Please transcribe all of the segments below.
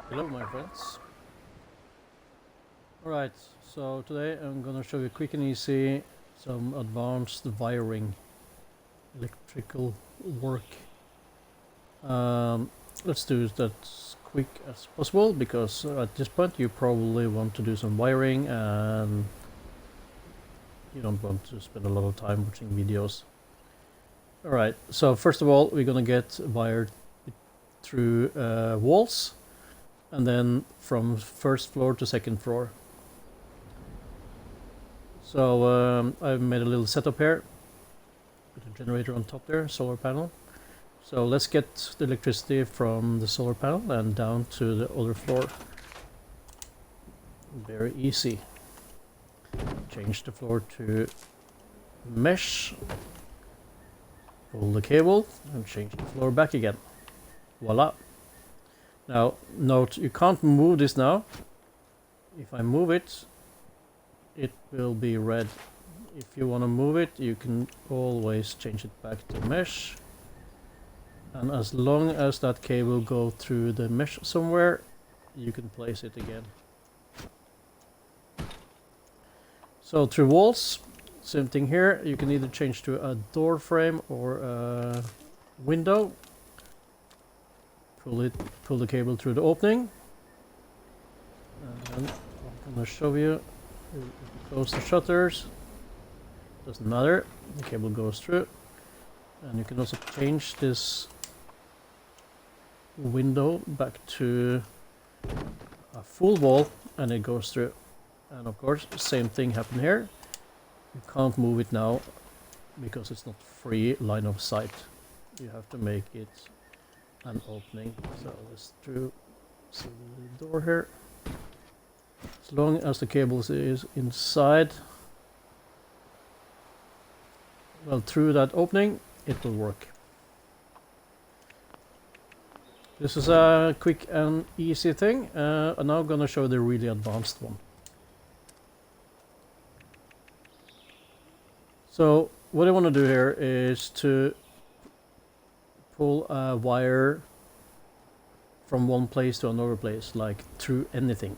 Hello my friends. Alright, so today I'm gonna show you quick and easy some advanced wiring, electrical work. Let's do that as quick as possible because at this point you probably want to do some wiring and you don't want to spend a lot of time watching videos. Alright, so first of all we're gonna get wired through walls and then from first floor to second floor. So I've made a little setup here with a generator on top there, solar panel. So let's get the electricity from the solar panel and down to the other floor. Very easy. Change the floor to mesh, pull the cable and change the floor back again. Voila. Now note you can't move this now. If I move it, it will be red. If you want to move it, you can always change it back to mesh. And as long as that cable goes through the mesh somewhere, you can place it again. So through walls, same thing here. You can either change to a door frame or a window. Pull the cable through the opening. And I'm going to show you. Close the shutters, doesn't matter, the cable goes through. And you can also change this window back to a full wall and it goes through. And of course same thing happened here. You can't move it now because it's not free line of sight. You have to make it an opening. So let's do the door here. As long as the cable is inside, well, through that opening, it will work. This is a quick and easy thing, and now I'm gonna show the really advanced one. So what I want to do here is to pull a wire from one place to another place, like through anything.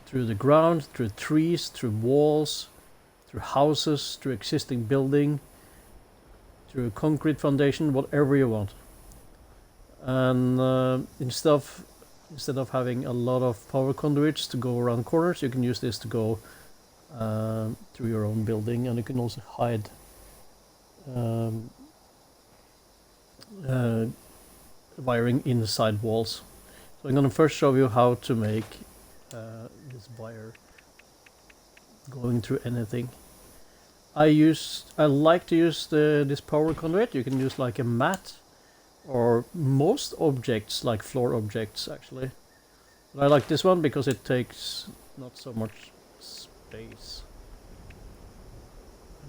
Through the ground, through trees, through walls, through houses, through existing building, through a concrete foundation, whatever you want. And instead of having a lot of power conduits to go around corners, you can use this to go through your own building, and you can also hide wiring inside walls. So I'm going to first show you how to make this wire going through anything. I like to use this power conduit. You can use like a mat or most objects, like floor objects actually. But I like this one because it takes not so much space.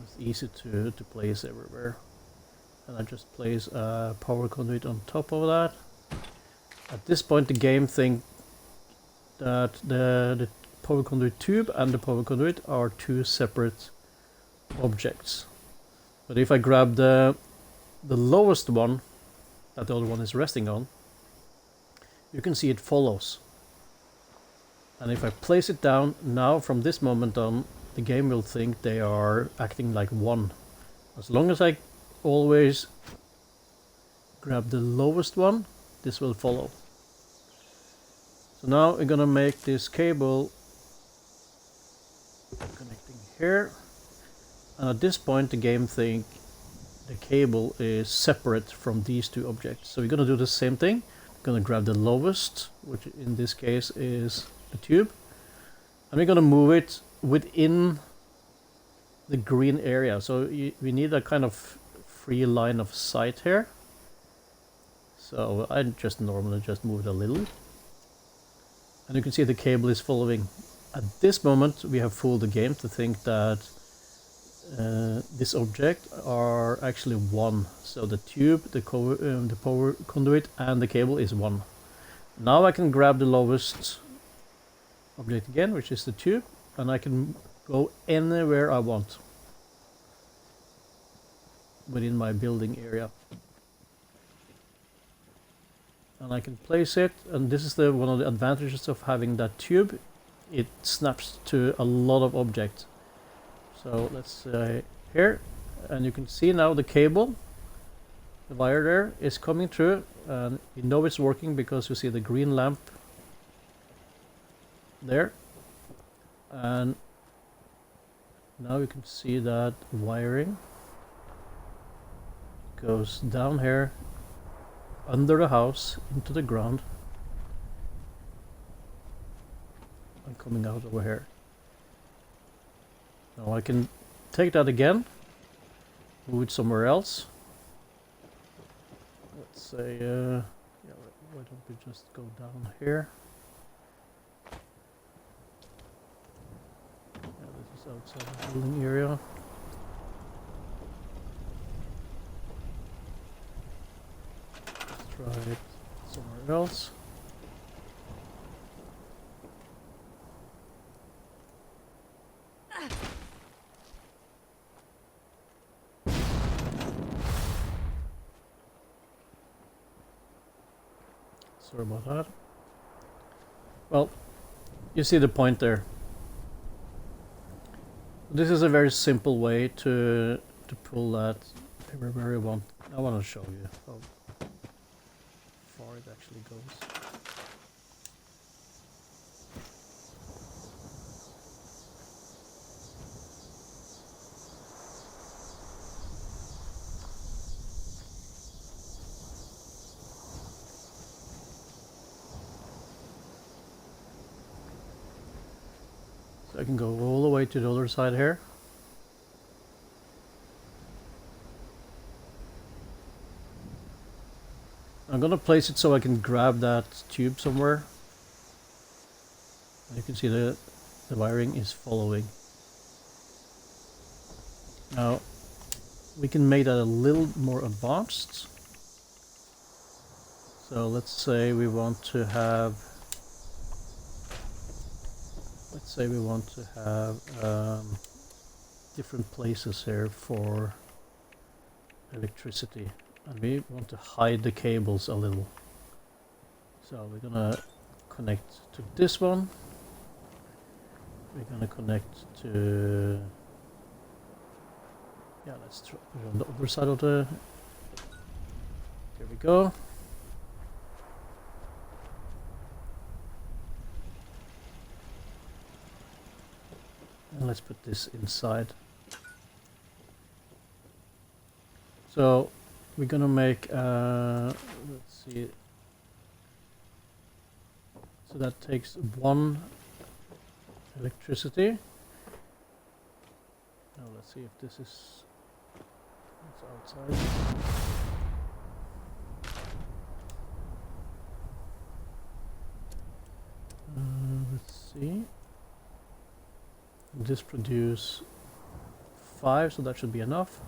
It's easy to place everywhere. And I just place a power conduit on top of that. At this point the game thinks that the power conduit tube and the power conduit are two separate objects. But if I grab the lowest one that the other one is resting on, you can see it follows. And if I place it down, now from this moment on, the game will think they are acting like one. As long as I always grab the lowest one, this will follow. So now we're gonna make this cable connecting here, and at this point the game thinks the cable is separate from these two objects. So we're gonna do the same thing. We're gonna grab the lowest, which in this case is the tube, and we're gonna move it within the green area. So we need a kind of free line of sight here. So I just normally just move it a little. And you can see the cable is following. At this moment we have fooled the game to think that this object are actually one. So the tube, the power conduit and the cable is one. Now I can grab the lowest object again, which is the tube, and I can go anywhere I want within my building area. and I can place it, and this is the one of the advantages of having that tube. It snaps to a lot of objects. So let's say here, and you can see now the cable, the wire there is coming through, and you know it's working because you see the green lamp there, and now you can see that wiring goes down here under the house into the ground and coming out over here. Now I can take that again, move it somewhere else. Let's say, yeah, why don't we just go down here? Yeah, this is outside the building area. Let's try it somewhere else. Sorry about that. Well, you see the point there. This is a very simple way to pull that where you want. I want to show you how far it actually goes. I can go all the way to the other side here. I'm gonna place it so I can grab that tube somewhere. And you can see the wiring is following. Now we can make that a little more advanced. So let's say we want to have different places here for electricity, and we want to hide the cables a little. So we're gonna connect to this one. We're gonna connect to, yeah, let's try put it on the other side of the, there we go. And let's put this inside. So we're gonna make, let's see. So that takes 1 electricity. Now let's see if this is, it's outside. Let's see. This produce 5, so that should be enough.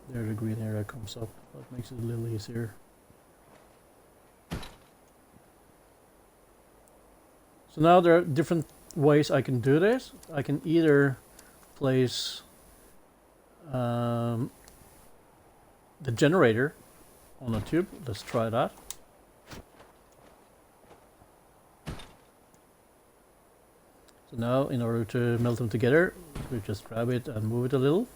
There the green area comes up, that makes it a little easier. So now there are different ways I can do this. I can either place the generator on a tube. Let's try that. So now in order to melt them together, we just grab it and move it a little.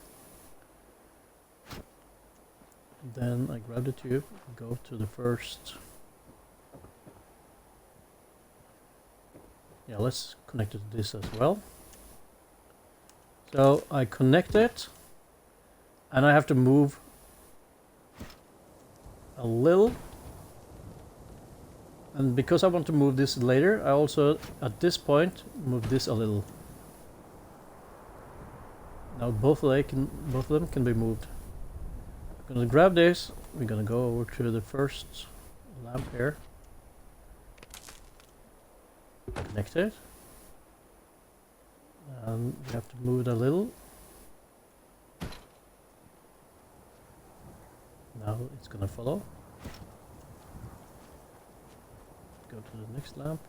Then I grab the tube, go to the first. Yeah, let's connect it to this as well. So I connect it, and I have to move a little. And because I want to move this later, I also, at this point, move this a little. Now both of them can be moved. I'm gonna grab this. We're gonna go over to the first lamp here. Connect it. And we have to move it a little. Now it's gonna follow. Go to the next lamp.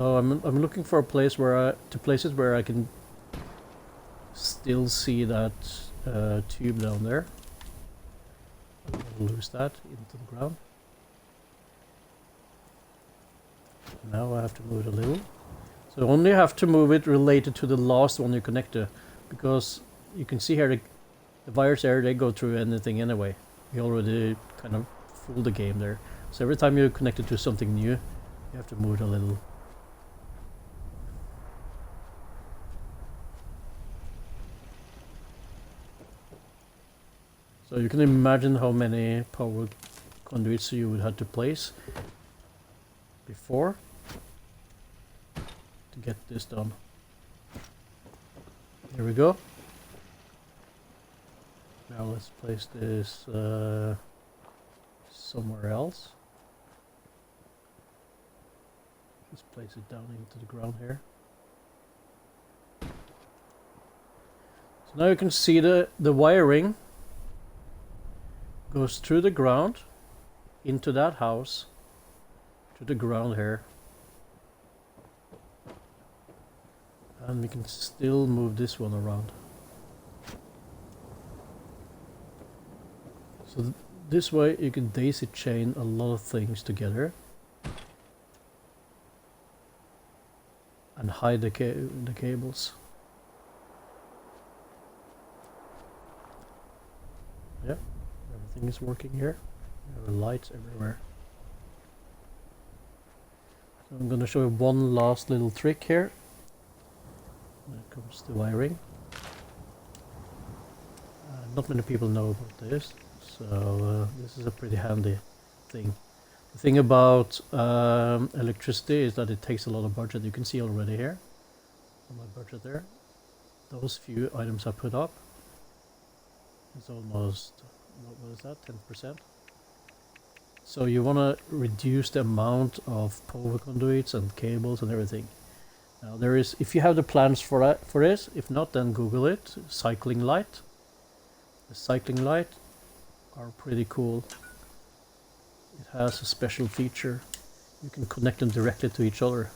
So I'm looking for a place where to place it where I can still see that tube down there. I'll lose that into the ground. Now I have to move it a little. So only have to move it related to the last one you connect to, because you can see here the wires there, they go through anything anyway. You already kind of fooled the game there. So every time you connect it to something new, you have to move it a little. So you can imagine how many power conduits you would have to place before to get this done. Here we go. Now let's place this somewhere else. Let's place it down into the ground here. So now you can see the wiring goes through the ground into that house to the ground here, and we can still move this one around. So this way you can daisy chain a lot of things together and hide the cables. Yeah. Everything is working here. There are lights everywhere. So I'm going to show you one last little trick here when it comes to wiring. Not many people know about this, so this is a pretty handy thing. The thing about electricity is that it takes a lot of budget. You can see already here on my budget there. Those few items I put up, it's almost, what is that, 10%? So you want to reduce the amount of power conduits and cables and everything. Now there is, if you have the plans for this, if not, then Google it. Cycling light. The cycling light are pretty cool. It has a special feature. You can connect them directly to each other.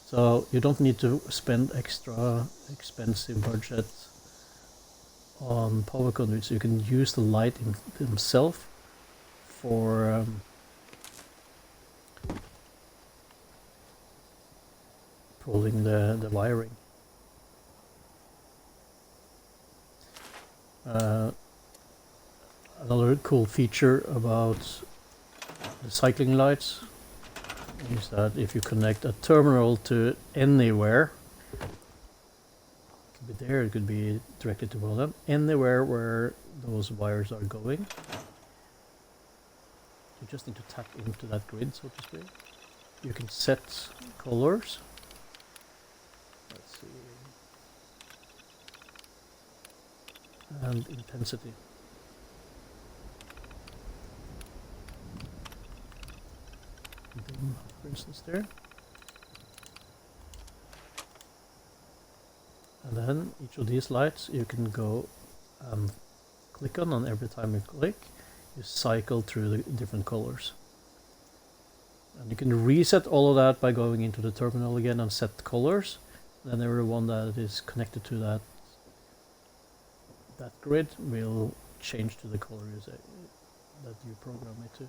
So you don't need to spend extra expensive budget on power conduits. You can use the light themselves for pulling the wiring. Another cool feature about the cycling lights is that if you connect a terminal to anywhere, it could be there, it could be directly to one of them, anywhere where those wires are going, you just need to tap into that grid, so to speak. You can set colors. Let's see. And intensity. For instance there. And then each of these lights you can go and click on, and every time you click you cycle through the different colors. And you can reset all of that by going into the terminal again and set colors. Then everyone that is connected to that grid will change to the color that you program it to.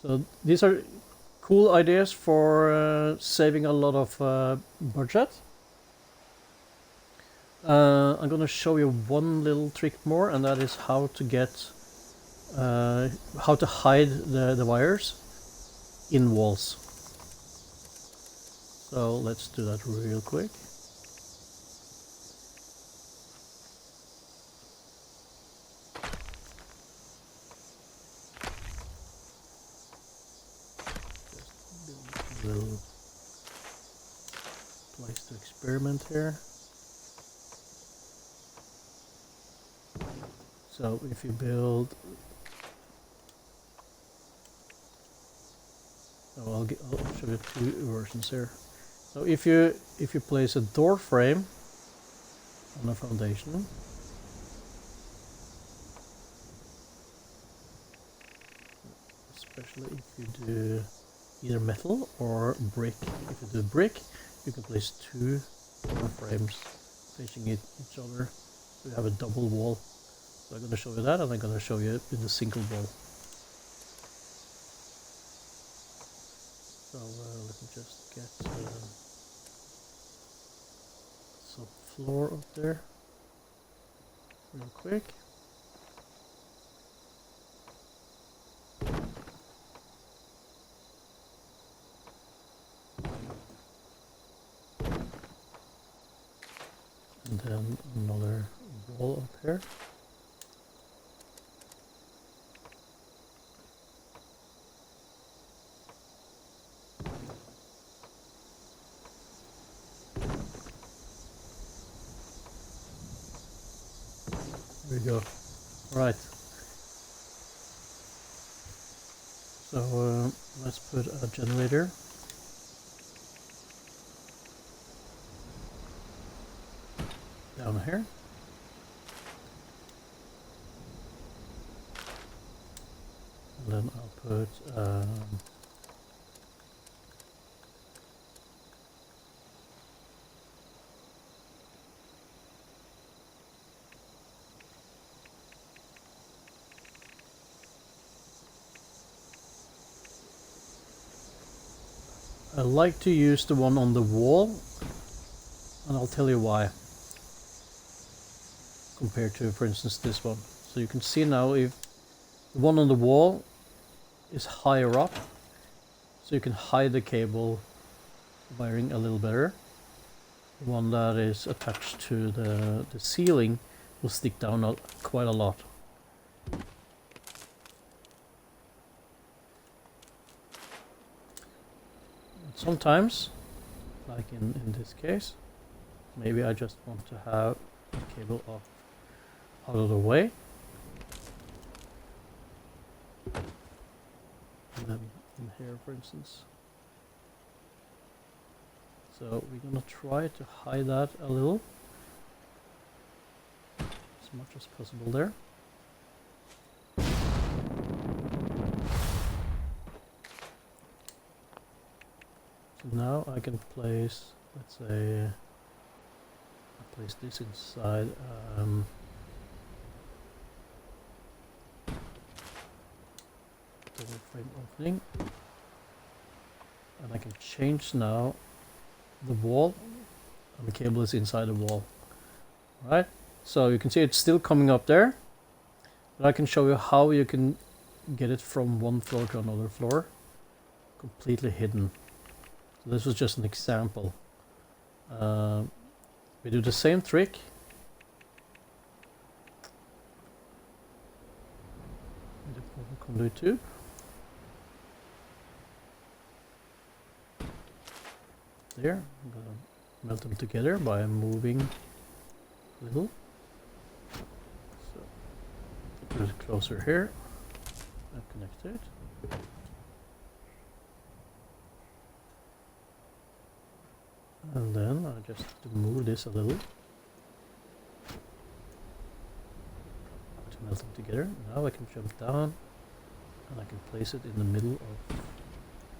So these are cool ideas for saving a lot of budget. I'm going to show you one little trick more, and that is how to get how to hide the wires in walls. So let's do that real quick. Little place to experiment here. So if you build, I'll show you two versions here. So if you place a door frame on the foundation, let's especially if you do either metal or brick. If you do brick, you can place two frames facing each other, so you have a double wall. So I'm going to show you that, and I'm going to show you with a single wall. So let me just get some floor up there real quick. And then another wall up here. There we go. Right. So let's put a generator. Down here. And then I'll put I like to use the one on the wall, and I'll tell you why, compared to, for instance, this one. So you can see now if the one on the wall is higher up, so you can hide the cable wiring a little better. The one that is attached to the ceiling will stick down quite a lot. Sometimes, like in this case, maybe I just want to have the cable out of the way. And then in here, for instance. So we're gonna try to hide that a little, as much as possible there. Now I can place, let's say, I place this inside double frame opening, and I can change now the wall, and the cable is inside the wall. Right, so you can see it's still coming up there, but I can show you how you can get it from one floor to another floor, completely hidden. So this was just an example. We do the same trick. With the conduit tube. There, I'm gonna melt them together by moving a little. So put it closer here and connect it. And then I just have to move this a little to melt them together. Now I can jump down and I can place it in the middle of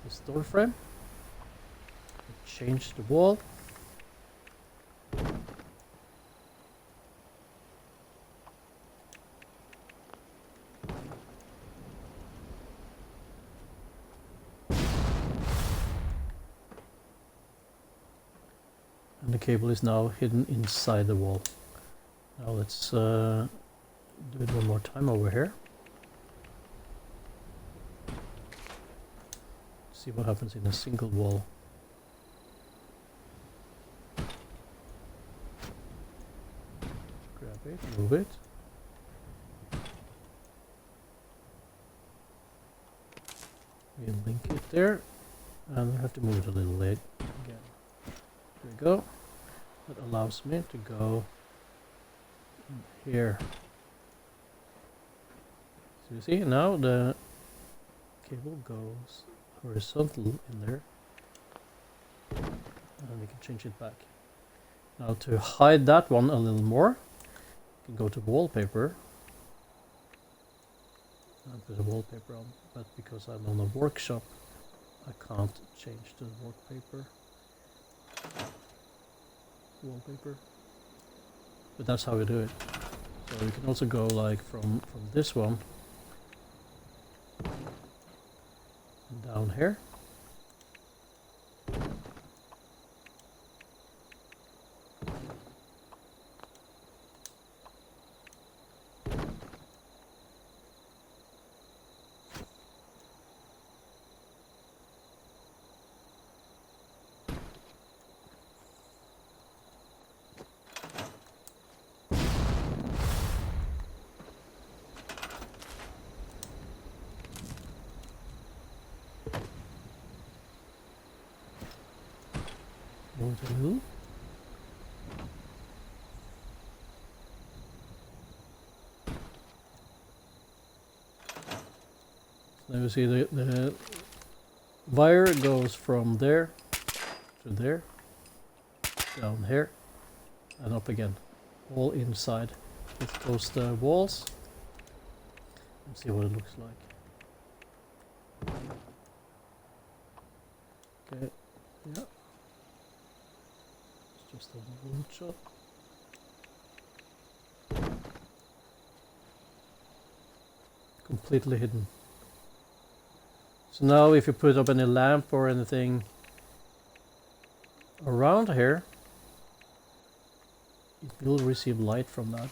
this door frame. Change the wall. And the cable is now hidden inside the wall. Now let's do it one more time over here. See what happens in a single wall. Grab it, move it. We link it there, and we have to move it a little late again. There we go. That allows me to go here. So you see now the cable goes horizontal in there, and we can change it back. Now to hide that one a little more, you can go to wallpaper and put a wallpaper on, but because I'm on a workshop, I can't change the wallpaper. But that's how we do it. So you can also go like from this one and down here. Move it a little. Now you see the wire goes from there to there, down here, and up again, all inside. Let's close the walls and see what it looks like. Okay, yeah. It's just a little shot. Completely hidden. So now if you put up any lamp or anything around here, it will receive light from that,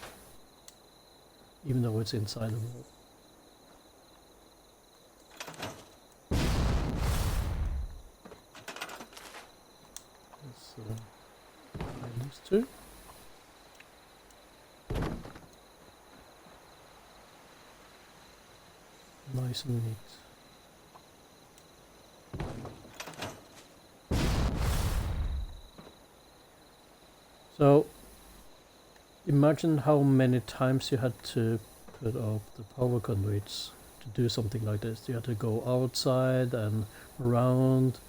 even though it's inside the wall. Let's combine these two. Nice and neat. So imagine how many times you had to put up the power conduits to do something like this. You had to go outside and around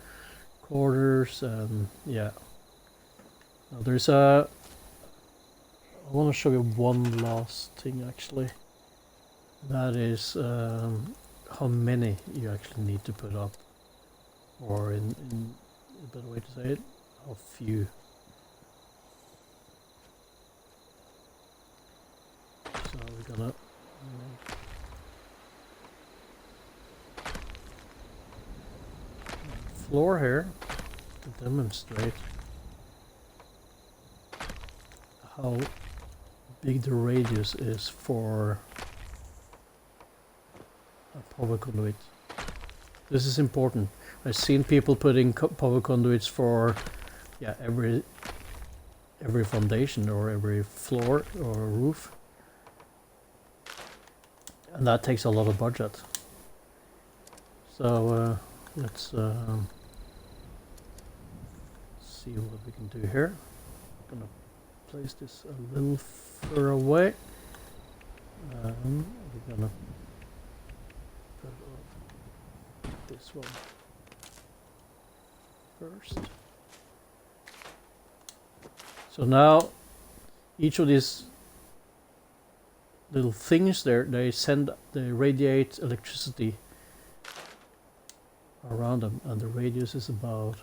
corners, and yeah. Now there's I want to show you one last thing actually. That is how many you actually need to put up, or in a better way to say it, how few. So we're gonna make a floor here to demonstrate how big the radius is for a power conduit. This is important. I've seen people putting power conduits for every foundation or every floor or roof. And that takes a lot of budget. So let's see what we can do here. I'm gonna place this a little further away. We're gonna put this one first. So now each of these little things there, they radiate electricity around them, and the radius is about,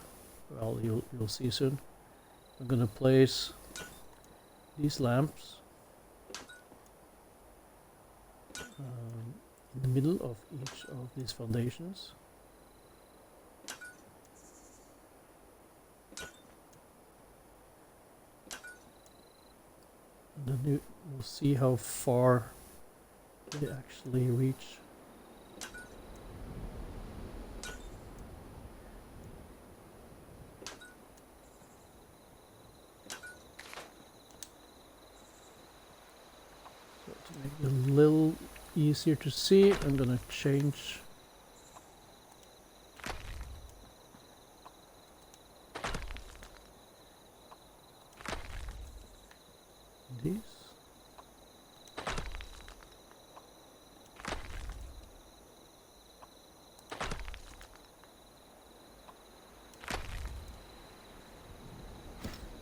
well, you'll see soon. I'm gonna place these lamps in the middle of each of these foundations. And then you'll see how far they actually reach. So to make it a little easier to see, I'm gonna change these.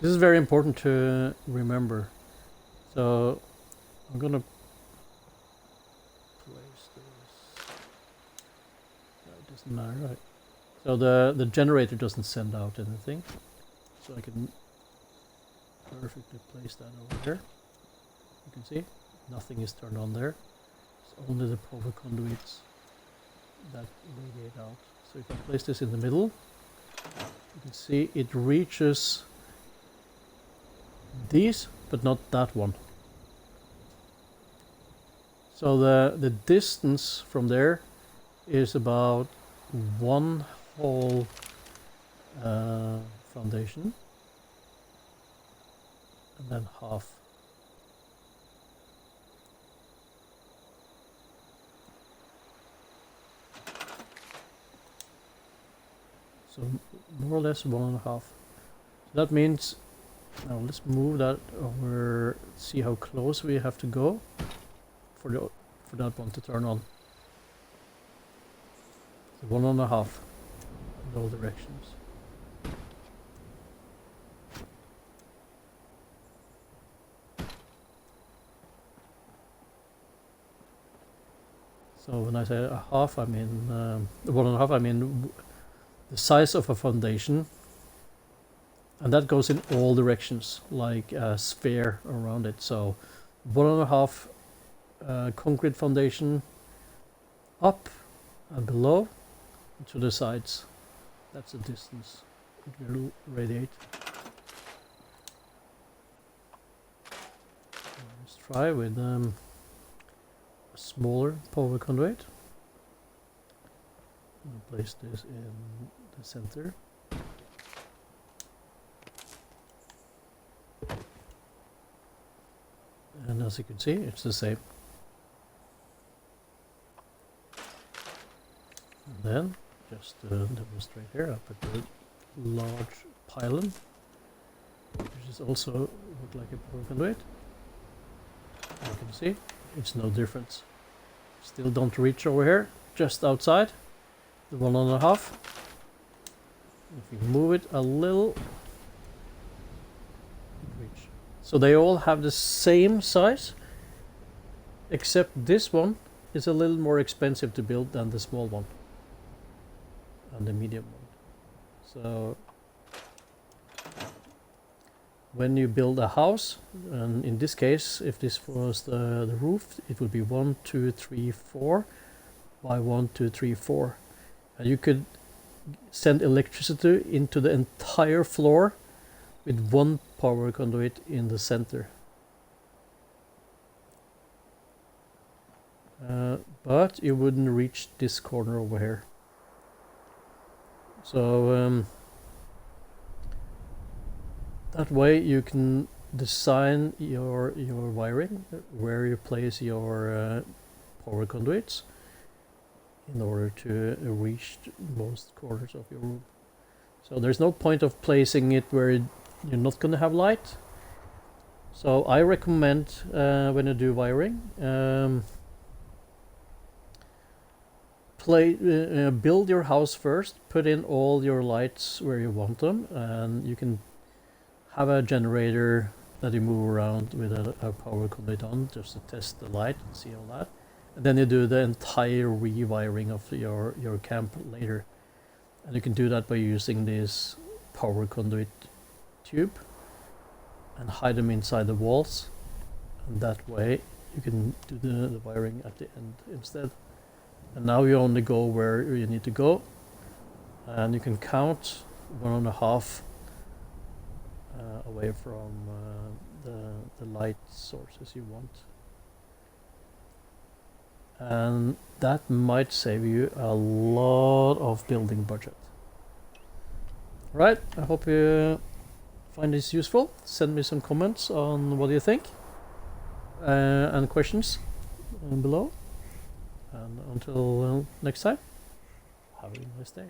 This is very important to remember. So I'm gonna place this doesn't matter, right? So the generator doesn't send out anything. So I can perfectly place that over here. You can see nothing is turned on there. It's only the power conduits that radiate out. So if I place this in the middle, you can see it reaches these, but not that one. So the distance from there is about one whole foundation, and then half. So more or less 1.5. So that means, now let's move that over, see how close we have to go for that one to turn on. So 1.5 in all directions. So when I say a half, I mean 1.5. I mean the size of a foundation, and that goes in all directions, like a sphere around it. So 1.5 concrete foundation up and below to the sides. That's the distance it will radiate. Let's try with a smaller power conduit. I'll place this in the center. And as you can see, it's the same. And then, just to demonstrate here, I put a large pylon, which is also look like a power conduit. You can see, it's no difference. Still don't reach over here, just outside the 1.5. If you move it a little, it reach. So they all have the same size, except this one is a little more expensive to build than the small one and the medium one. So when you build a house, and in this case, if this was the roof, it would be 1, 2, 3, 4 by 1, 2, 3, 4. And you could send electricity into the entire floor with one power conduit in the center. But you wouldn't reach this corner over here. So that way you can design your wiring, where you place your power conduits, in order to reach most corners of your room. So there's no point of placing it where you're not going to have light. So I recommend when you do wiring, build your house first, put in all your lights where you want them, and you can have a generator that you move around with a power conduit on, just to test the light and see all that. And then you do the entire rewiring of your camp later. And you can do that by using this power conduit tube and hide them inside the walls. And that way you can do the wiring at the end instead. And now you only go where you need to go. And you can count 1.5 away from the light sources you want. And that might save you a lot of building budget. Right, I hope you find this useful. Send me some comments on what you think and questions below. And until next time, have a nice day.